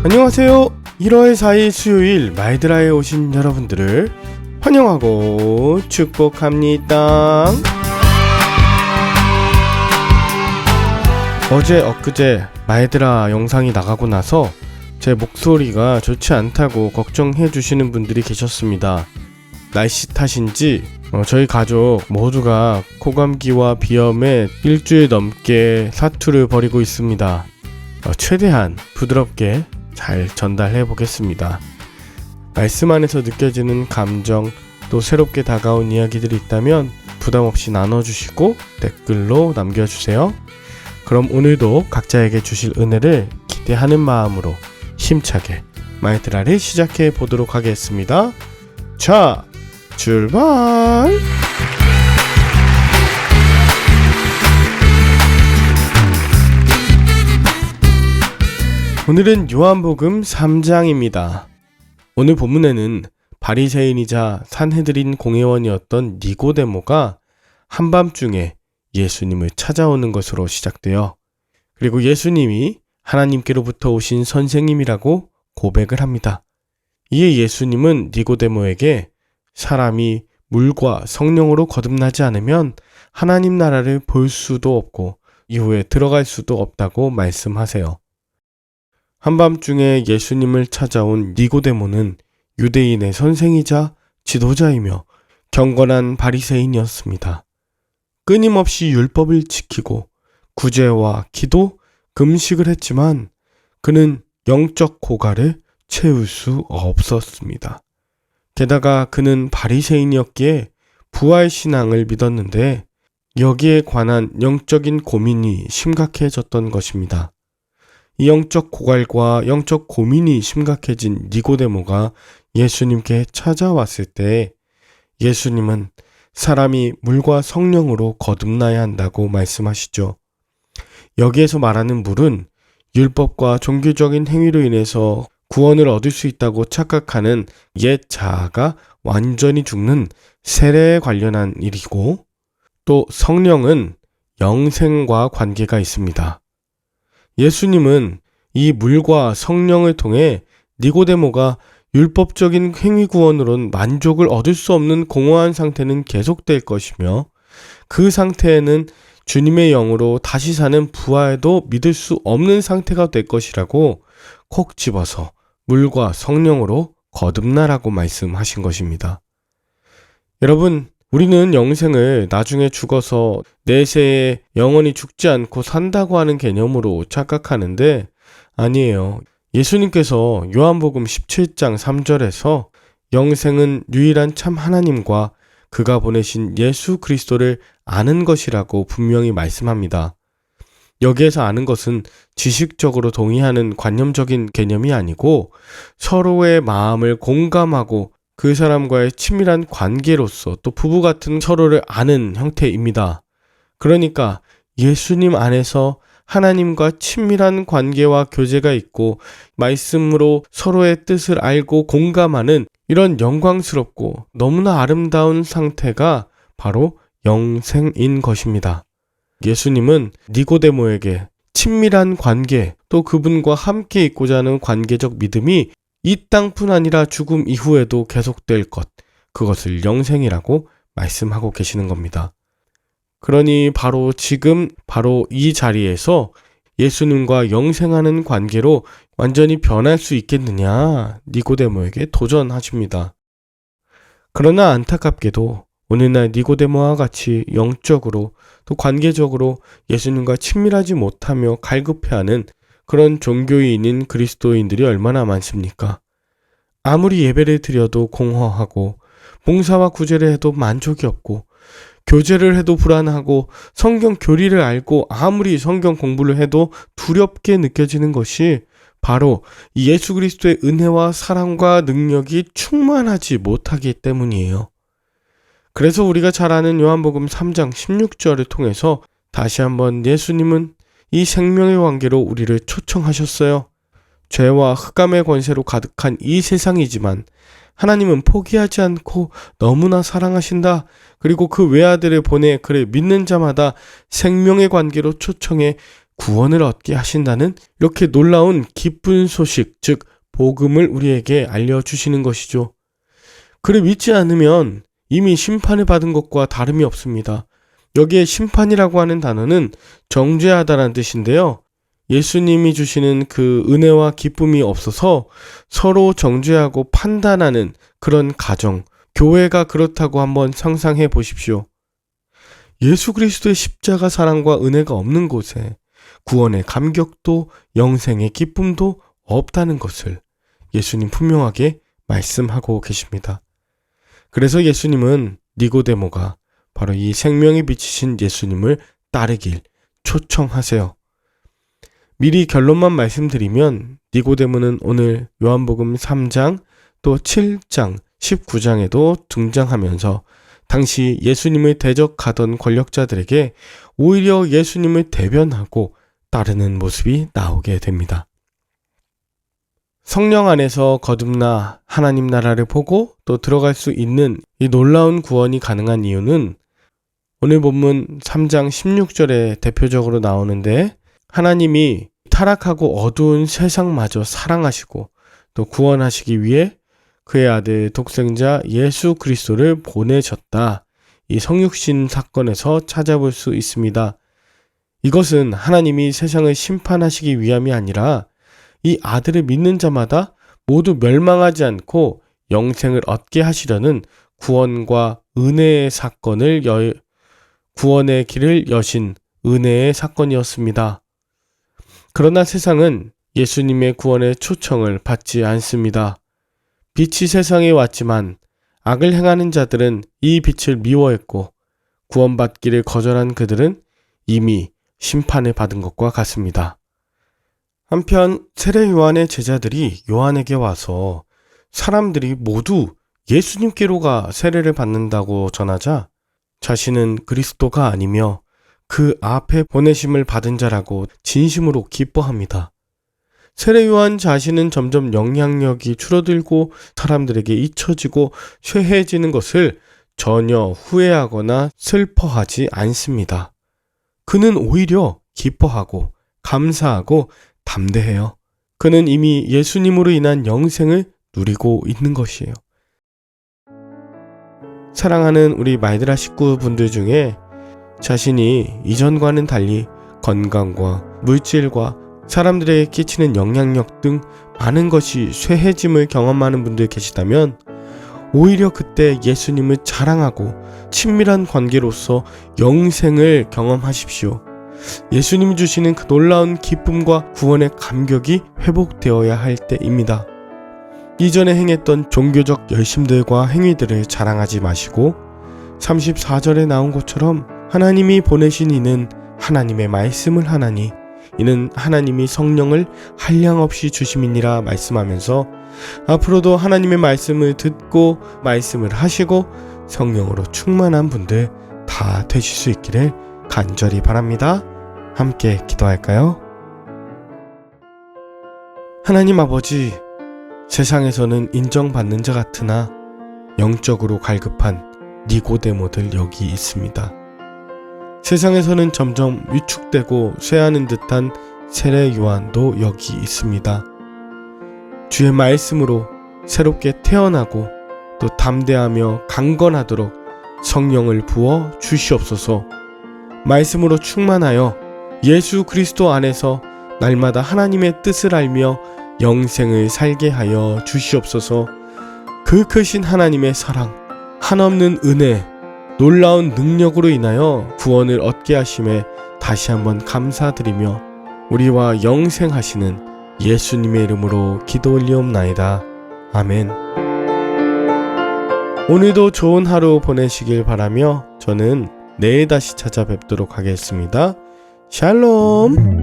안녕하세요. 1월 4일 수요일 마이드라에 오신 여러분들을 환영하고 축복합니다. 어제 엊그제 마이드라 영상이 나가고 나서 제 목소리가 좋지 않다고 걱정해 주시는 분들이 계셨습니다. 날씨 탓인지 저희 가족 모두가 코감기와 비염에 일주일 넘게 사투를 벌이고 있습니다. 최대한 부드럽게 잘 전달해 보겠습니다. 말씀 안에서 느껴지는 감정, 또 새롭게 다가온 이야기들이 있다면 부담 없이 나눠주시고 댓글로 남겨주세요. 그럼 오늘도 각자에게 주실 은혜를 기대하는 마음으로 힘차게 마이드라를 시작해 보도록 하겠습니다. 자, 출발! 오늘은 요한복음 3장입니다. 오늘 본문에는 바리새인이자 산헤드린 공회원이었던 니고데모가 한밤중에 예수님을 찾아오는 것으로 시작되어 그리고 예수님이 하나님께로부터 오신 선생님이라고 고백을 합니다. 이에 예수님은 니고데모에게 사람이 물과 성령으로 거듭나지 않으면 하나님 나라를 볼 수도 없고 이후에 들어갈 수도 없다고 말씀하세요. 한밤중에 예수님을 찾아온 니고데모는 유대인의 선생이자 지도자이며 경건한 바리새인이었습니다. 끊임없이 율법을 지키고 구제와 기도, 금식을 했지만 그는 영적 고갈을 채울 수 없었습니다. 게다가 그는 바리새인이었기에 부활신앙을 믿었는데 여기에 관한 영적인 고민이 심각해졌던 것입니다. 이 영적 고갈과 영적 고민이 심각해진 니고데모가 예수님께 찾아왔을 때 예수님은 사람이 물과 성령으로 거듭나야 한다고 말씀하시죠. 여기에서 말하는 물은 율법과 종교적인 행위로 인해서 구원을 얻을 수 있다고 착각하는 옛 자아가 완전히 죽는 세례에 관련한 일이고, 또 성령은 영생과 관계가 있습니다. 예수님은 이 물과 성령을 통해 니고데모가 율법적인 행위 구원으론 만족을 얻을 수 없는 공허한 상태는 계속될 것이며 그 상태에는 주님의 영으로 다시 사는 부활도 믿을 수 없는 상태가 될 것이라고 콕 집어서 물과 성령으로 거듭나라고 말씀하신 것입니다. 여러분, 우리는 영생을 나중에 죽어서 내세에 영원히 죽지 않고 산다고 하는 개념으로 착각하는데 아니에요. 예수님께서 요한복음 17장 3절에서 영생은 유일한 참 하나님과 그가 보내신 예수 그리스도를 아는 것이라고 분명히 말씀합니다. 여기에서 아는 것은 지식적으로 동의하는 관념적인 개념이 아니고 서로의 마음을 공감하고 그 사람과의 친밀한 관계로서 또 부부 같은 서로를 아는 형태입니다. 그러니까 예수님 안에서 하나님과 친밀한 관계와 교제가 있고 말씀으로 서로의 뜻을 알고 공감하는 이런 영광스럽고 너무나 아름다운 상태가 바로 영생인 것입니다. 예수님은 니고데모에게 친밀한 관계 또 그분과 함께 있고자 하는 관계적 믿음이 이 땅뿐 아니라 죽음 이후에도 계속될 것, 그것을 영생이라고 말씀하고 계시는 겁니다. 그러니 바로 지금 바로 이 자리에서 예수님과 영생하는 관계로 완전히 변할 수 있겠느냐 니고데모에게 도전하십니다. 그러나 안타깝게도 오늘날 니고데모와 같이 영적으로 또 관계적으로 예수님과 친밀하지 못하며 갈급해하는 그런 종교인인 그리스도인들이 얼마나 많습니까? 아무리 예배를 드려도 공허하고 봉사와 구제를 해도 만족이 없고 교제를 해도 불안하고 성경 교리를 알고 아무리 성경 공부를 해도 두렵게 느껴지는 것이 바로 예수 그리스도의 은혜와 사랑과 능력이 충만하지 못하기 때문이에요. 그래서 우리가 잘 아는 요한복음 3장 16절을 통해서 다시 한번 예수님은 이 생명의 관계로 우리를 초청하셨어요. 죄와 흑암의 권세로 가득한 이 세상이지만 하나님은 포기하지 않고 너무나 사랑하신다. 그리고 그 외아들을 보내 그를 믿는 자마다 생명의 관계로 초청해 구원을 얻게 하신다는 이렇게 놀라운 기쁜 소식, 즉 복음을 우리에게 알려주시는 것이죠. 그를 믿지 않으면 이미 심판을 받은 것과 다름이 없습니다. 여기에 심판이라고 하는 단어는 정죄하다라는 뜻인데요. 예수님이 주시는 그 은혜와 기쁨이 없어서 서로 정죄하고 판단하는 그런 가정, 교회가 그렇다고 한번 상상해 보십시오. 예수 그리스도의 십자가 사랑과 은혜가 없는 곳에 구원의 감격도 영생의 기쁨도 없다는 것을 예수님 분명하게 말씀하고 계십니다. 그래서 예수님은 니고데모가 바로 이 생명이 비치신 예수님을 따르길 초청하세요. 미리 결론만 말씀드리면 니고데모는 오늘 요한복음 3장 또 7장 19장에도 등장하면서 당시 예수님을 대적하던 권력자들에게 오히려 예수님을 대변하고 따르는 모습이 나오게 됩니다. 성령 안에서 거듭나 하나님 나라를 보고 또 들어갈 수 있는 이 놀라운 구원이 가능한 이유는 오늘 본문 3장 16절에 대표적으로 나오는데 하나님이 타락하고 어두운 세상마저 사랑하시고 또 구원하시기 위해 그의 아들 독생자 예수 그리스도를 보내셨다. 이 성육신 사건에서 찾아볼 수 있습니다. 이것은 하나님이 세상을 심판하시기 위함이 아니라 이 아들을 믿는 자마다 모두 멸망하지 않고 영생을 얻게 하시려는 구원과 은혜의 사건을 구원의 길을 여신 은혜의 사건이었습니다. 그러나 세상은 예수님의 구원의 초청을 받지 않습니다. 빛이 세상에 왔지만 악을 행하는 자들은 이 빛을 미워했고 구원받기를 거절한 그들은 이미 심판을 받은 것과 같습니다. 한편 세례 요한의 제자들이 요한에게 와서 사람들이 모두 예수님께로가 세례를 받는다고 전하자 자신은 그리스도가 아니며 그 앞에 보내심을 받은 자라고 진심으로 기뻐합니다. 세례 요한 자신은 점점 영향력이 줄어들고 사람들에게 잊혀지고 쇠해지는 것을 전혀 후회하거나 슬퍼하지 않습니다. 그는 오히려 기뻐하고 감사하고 담대해요. 그는 이미 예수님으로 인한 영생을 누리고 있는 것이에요. 사랑하는 우리 마이드라 식구분들 중에 자신이 이전과는 달리 건강과 물질과 사람들에게 끼치는 영향력 등 많은 것이 쇠해짐을 경험하는 분들 계시다면 오히려 그때 예수님을 자랑하고 친밀한 관계로서 영생을 경험하십시오. 예수님이 주시는 그 놀라운 기쁨과 구원의 감격이 회복되어야 할 때입니다. 이전에 행했던 종교적 열심들과 행위들을 자랑하지 마시고 34절에 나온 것처럼 하나님이 보내신 이는 하나님의 말씀을 하나니 이는 하나님이 성령을 한량없이 주심이니라 말씀하면서 앞으로도 하나님의 말씀을 듣고 말씀을 하시고 성령으로 충만한 분들 다 되실 수 있기를 간절히 바랍니다. 함께 기도할까요? 하나님 아버지, 세상에서는 인정받는 자 같으나 영적으로 갈급한 니고데모들 여기 있습니다. 세상에서는 점점 위축되고 쇠하는 듯한 세례 요한도 여기 있습니다. 주의 말씀으로 새롭게 태어나고 또 담대하며 강건하도록 성령을 부어 주시옵소서. 말씀으로 충만하여 예수 그리스도 안에서 날마다 하나님의 뜻을 알며 영생을 살게 하여 주시옵소서. 그 크신 하나님의 사랑, 한없는 은혜, 놀라운 능력으로 인하여 구원을 얻게 하심에 다시 한번 감사드리며 우리와 영생하시는 예수님의 이름으로 기도 올리옵나이다. 아멘. 오늘도 좋은 하루 보내시길 바라며 저는 내일 다시 찾아뵙도록 하겠습니다. 샬롬.